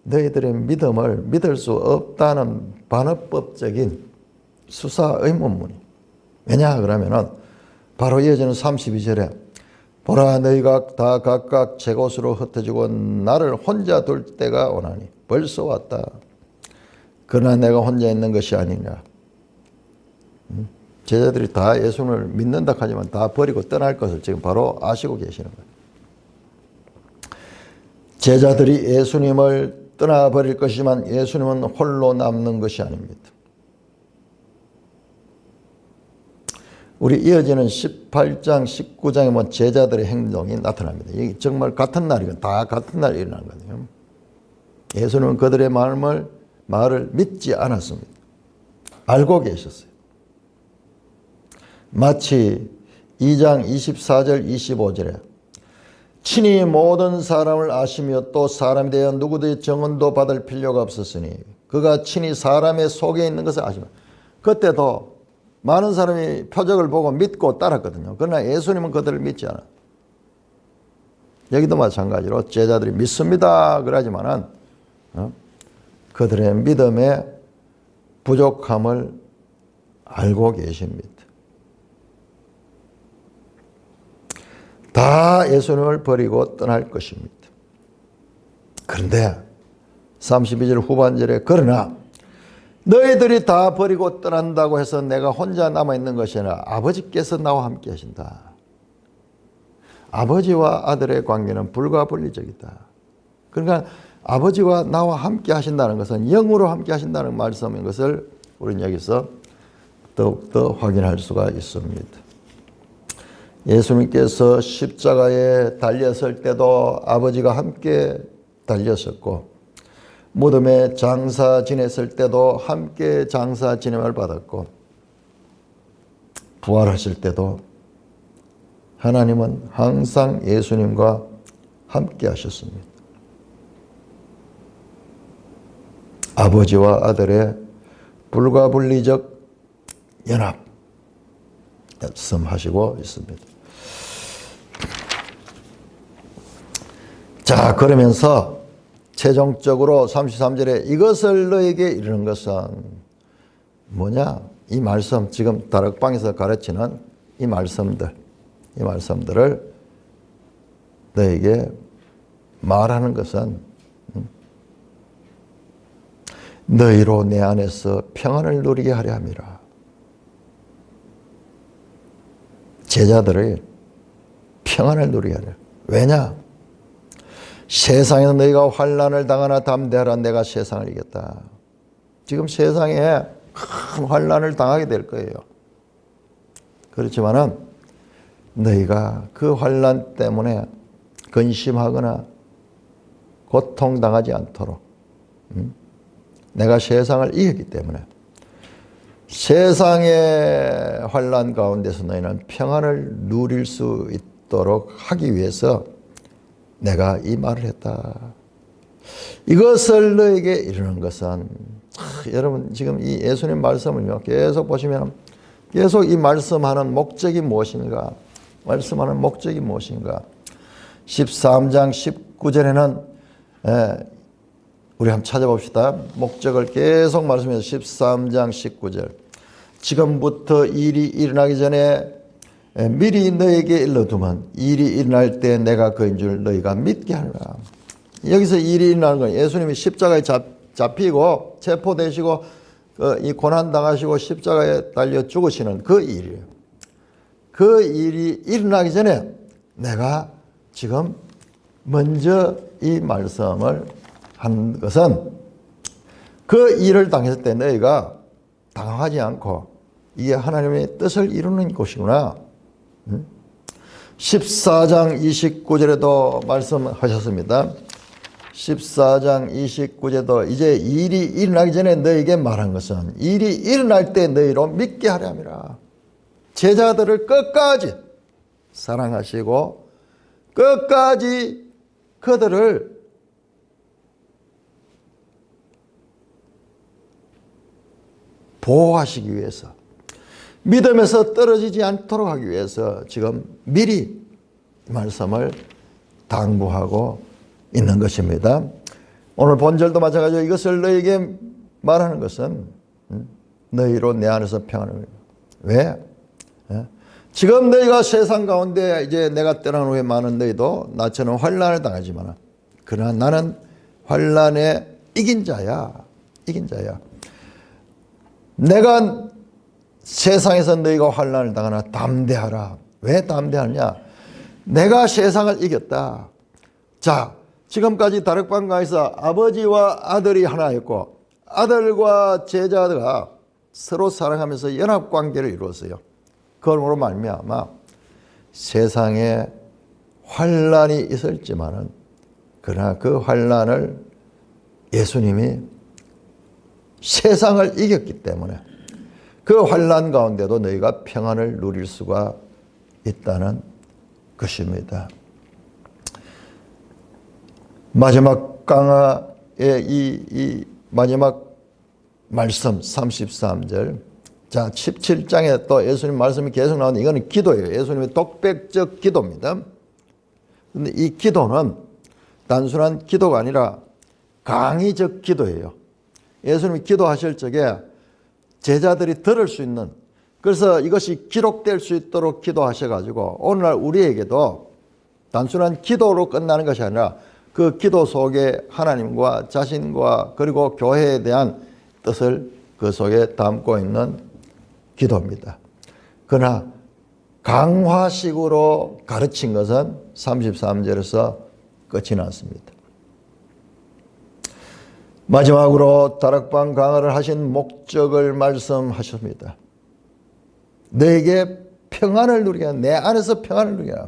너희들의 믿음을 믿을 수 없다는 반어법적인 수사 의문문이. 왜냐 그러면은 바로 이어지는 32절에 보라 너희가 다 각각 제 곳으로 흩어지고 나를 혼자 둘 때가 오나니 벌써 왔다. 그러나 내가 혼자 있는 것이 아니냐. 제자들이 다 예수님을 믿는다 하지만 다 버리고 떠날 것을 지금 바로 아시고 계시는 거예요. 제자들이 예수님을 떠나버릴 것이지만 예수님은 홀로 남는 것이 아닙니다. 우리 이어지는 18장, 19장에 보면 제자들의 행동이 나타납니다. 이게 정말 같은 날이고 다 같은 날에 일어난 거예요. 예수님은 그들의 말을 믿지 않았습니다. 알고 계셨어요. 마치 2장 24절 25절에 친히 모든 사람을 아시며 또 사람에 대한 누구의 정언도 받을 필요가 없었으니 그가 친히 사람의 속에 있는 것을 아시며 그때도 많은 사람이 표적을 보고 믿고 따랐거든요. 그러나 예수님은 그들을 믿지 않아요. 여기도 마찬가지로 제자들이 믿습니다 그러지만은 그들의 믿음의 부족함을 알고 계십니다. 다 예수님을 버리고 떠날 것입니다. 그런데 32절 후반절에 그러나 너희들이 다 버리고 떠난다고 해서 내가 혼자 남아있는 것이 아니라 아버지께서 나와 함께 하신다. 아버지와 아들의 관계는 불가분리적이다. 그러니까 아버지와 나와 함께 하신다는 것은 영으로 함께 하신다는 말씀인 것을 우리는 여기서 더욱더 확인할 수가 있습니다. 예수님께서 십자가에 달렸을 때도 아버지가 함께 달렸었고 무덤에 장사 지냈을 때도 함께 장사 지냄을 받았고 부활하실 때도 하나님은 항상 예수님과 함께 하셨습니다. 아버지와 아들의 불가분리적 연합 말씀하시고 있습니다. 자, 그러면서 최종적으로 33절에 이것을 너에게 이르는 것은 뭐냐? 이 말씀, 지금 다락방에서 가르치는 이 말씀들을 너에게 말하는 것은 너희로 내 안에서 평안을 누리게 하려 함이라. 제자들이 평안을 누리게 하려. 왜냐? 세상에서 너희가 환난을 당하나 담대하라. 내가 세상을 이겼다. 지금 세상에 큰 환난을 당하게 될 거예요. 그렇지만은 너희가 그 환난 때문에 근심하거나 고통당하지 않도록 내가 세상을 이겼기 때문에 세상의 환난 가운데서 너희는 평안을 누릴 수 있도록 하기 위해서 내가 이 말을 했다. 이것을 너에게 이르는 것은 여러분 지금 이 예수님 말씀을요 계속 보시면 계속 이 말씀하는 목적이 무엇인가? 말씀하는 목적이 무엇인가? 13장 19절에는 우리 한번 찾아봅시다. 목적을 계속 말씀해서 13장 19절. 지금부터 일이 일어나기 전에 미리 너에게 일러두면 일이 일어날 때 내가 그인 줄 너희가 믿게 하리라. 여기서 일이 일어나는 건 예수님이 십자가에 잡히고 체포되시고 이 고난당하시고 십자가에 달려 죽으시는 그 일이에요. 그 일이 일어나기 전에 내가 지금 먼저 이 말씀을 한 것은 그 일을 당했을 때 너희가 당황하지 않고 이게 하나님의 뜻을 이루는 것이구나. 14장 29절에도 말씀하셨습니다. 14장 29절에도 이제 일이 일어나기 전에 너희에게 말한 것은 일이 일어날 때 너희로 믿게 하려 함이라. 제자들을 끝까지 사랑하시고 끝까지 그들을 보호하시기 위해서 믿음에서 떨어지지 않도록 하기 위해서 지금 미리 말씀을 당부하고 있는 것입니다. 오늘 본절도 마찬가지로 이것을 너희에게 말하는 것은 너희로 내 안에서 평안을. 왜? 지금 너희가 세상 가운데 이제 내가 떠난 후에 많은 너희도 나처럼 환난을 당하지만 그러나 나는 환난에 이긴 자야. 이긴 자야. 내가 세상에서 너희가 환난을 당하나 담대하라. 왜 담대하느냐? 내가 세상을 이겼다. 자, 지금까지 다락방가에서 아버지와 아들이 하나였고 아들과 제자가 서로 사랑하면서 연합관계를 이루었어요. 그걸로 말미암아 세상에 환난이 있을지만은 그러나 그 환난을 예수님이 세상을 이겼기 때문에 그 환난 가운데도 너희가 평안을 누릴 수가 있다는 것입니다. 마지막 강화의 이 마지막 말씀 33절. 자, 17장에 또 예수님 말씀이 계속 나오는데 이거는 기도예요. 예수님의 독백적 기도입니다. 그런데 이 기도는 단순한 기도가 아니라 강의적 기도예요. 예수님이 기도하실 적에 제자들이 들을 수 있는, 그래서 이것이 기록될 수 있도록 기도하셔가지고 오늘날 우리에게도 단순한 기도로 끝나는 것이 아니라 그 기도 속에 하나님과 자신과 그리고 교회에 대한 뜻을 그 속에 담고 있는 기도입니다. 그러나 강화식으로 가르친 것은 33절에서 끝이 났습니다. 마지막으로 다락방 강화를 하신 목적을 말씀하셨습니다. 너에게 평안을 누리게 하라. 내 안에서 평안을 누리게 하라.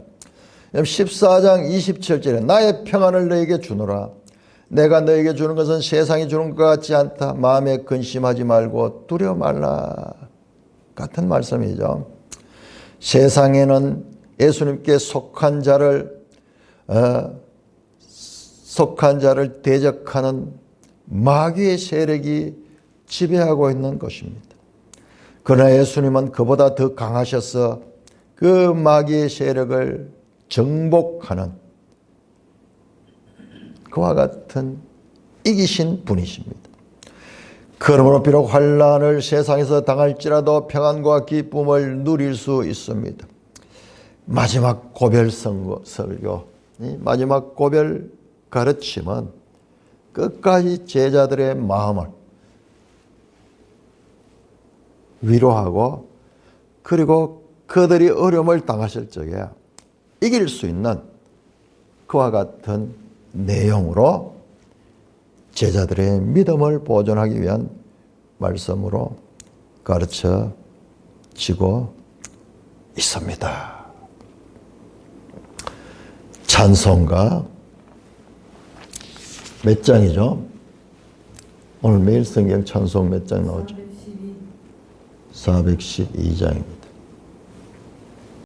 14장 27절에 나의 평안을 너에게 주노라. 내가 너에게 주는 것은 세상이 주는 것 같지 않다. 마음에 근심하지 말고 두려워 말라. 같은 말씀이죠. 세상에는 예수님께 속한 자를 대적하는 마귀의 세력이 지배하고 있는 것입니다. 그러나 예수님은 그보다 더 강하셔서 그 마귀의 세력을 정복하는 그와 같은 이기신 분이십니다. 그러므로 비록 환난을 세상에서 당할지라도 평안과 기쁨을 누릴 수 있습니다. 마지막 고별 설교, 마지막 고별 가르침은 끝까지 제자들의 마음을 위로하고 그리고 그들이 어려움을 당하실 적에 이길 수 있는 그와 같은 내용으로 제자들의 믿음을 보존하기 위한 말씀으로 가르쳐지고 있습니다. 찬송가 몇 장이죠? 오늘 매일 성경 찬송 몇 장 나오죠? 412장입니다.